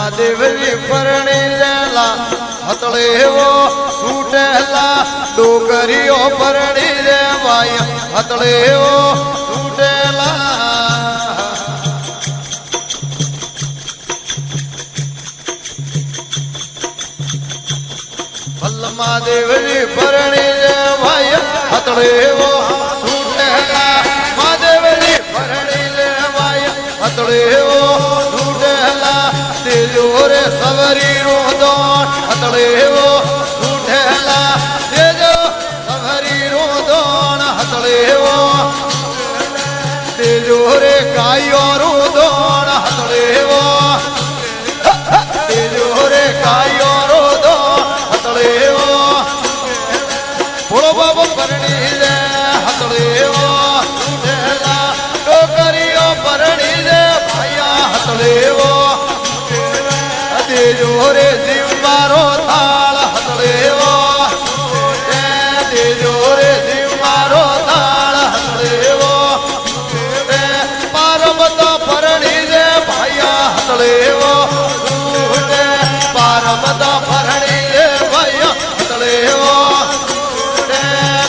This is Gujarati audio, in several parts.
મહાદેવની પરણી રેલા હતળે એવો છૂટેલા ડોકરીઓ પરણી રે ભાઈ હતળે એવો છૂટેલા મહાદેવની પરણી રે ભાઈ હતળે એવો છૂટેલા મહાદેવની પરણી રે ભાઈ હતળે એવો તેજો રે સવરી રોદોણ હતળે એવો છૂટેલા તેજો સવરી રોદોણ હતળે એવો તેજો રે ગાયો રોદોણ હતળે એવો તેજો રે ગાયો રોદોણ હતળે એવો ભોળો બાબો પરણી રે હતળે એવો છૂટેલા ડોકરીઓ પરણી રે ભાયા હતળે એવો તેજો રે જીવ મારો થાળ હતળે એવો તેજો રે જીવ મારો થાળ હતળે એવો પારબતો પરણી રે ભાયા હતળે એવો પારબતો પરણી રે ભાયા હતળે એવો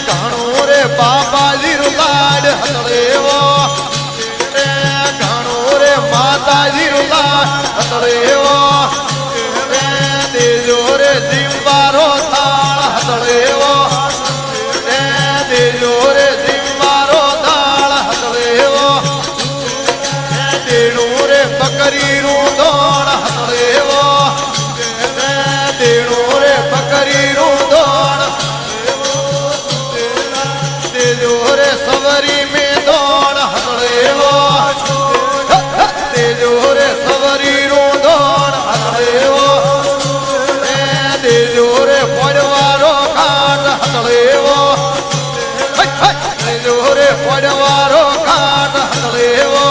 ઘણું રે બાબાજી લાડ હતળે એવો ઘણું રે માતાજી લાડ હતળે એવો તેજો રે જીવવારો થાળ હતળે એવો તેજો રે જીવવારો થાળ હતળે એવો તેણું રે બકરી નું દોણ હતળે એવો તેણું રે બકરી નું દોણ તેજો રે સવરી મે દોણ હતળે એવો તેજો રે સવરી નું દોણ હતળે એવો તેજો રે પડવારો ઘાટ હતળે એવો તેજો રે પડવારો ઘાટ હતળે એવો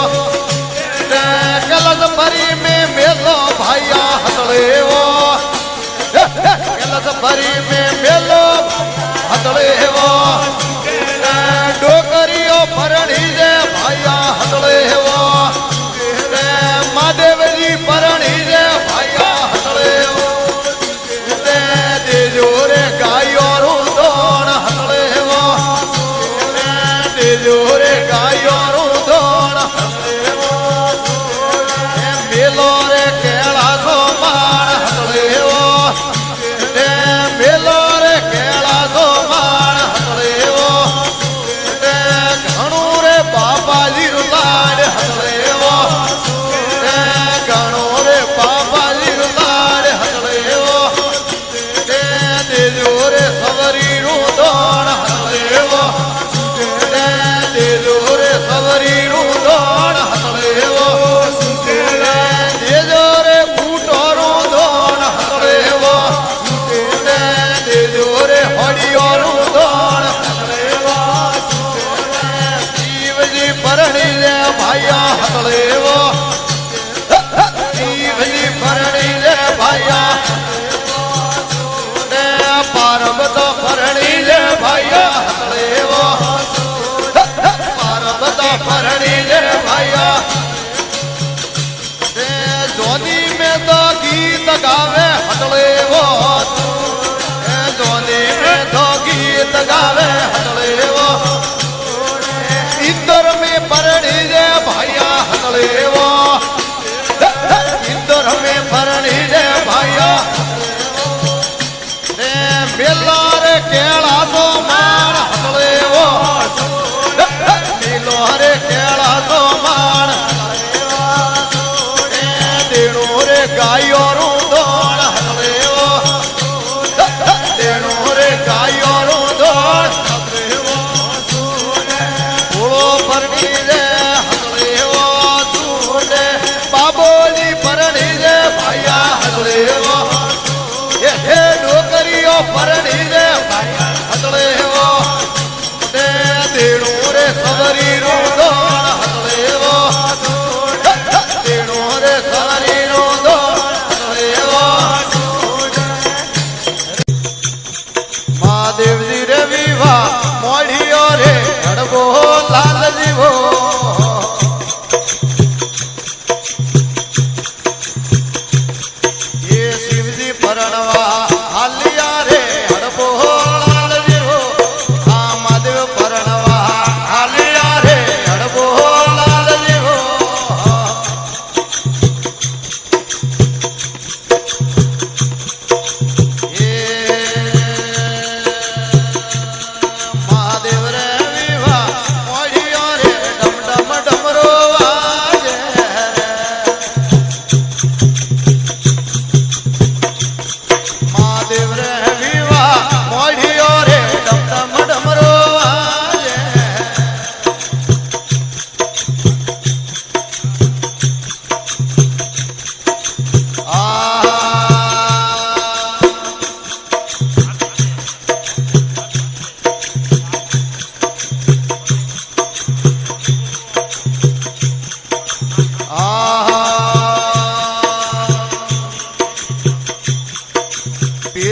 કલશ ભરી મે મેલો ભાયા હતળે એવો કલશ ભરી મે મેલો હતળે એવો ડોકરીઓ પરણી રે ભાયા હતળે એવો મહાદેવજી પરણી રે ભાયા હતળે એવો તેજો રે ગાયો રૂદોણ હતળે એવો તેજો રે ગાયો રૂદોણ હતળે એવો મેલો રે કેળાસો માળ હતળે એવો મેલો રે કેળાસો માળ હતળે એવો ઘણું રે બાબાજી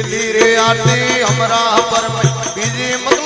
પેલી રે આરતી હમરા પર બીજી મત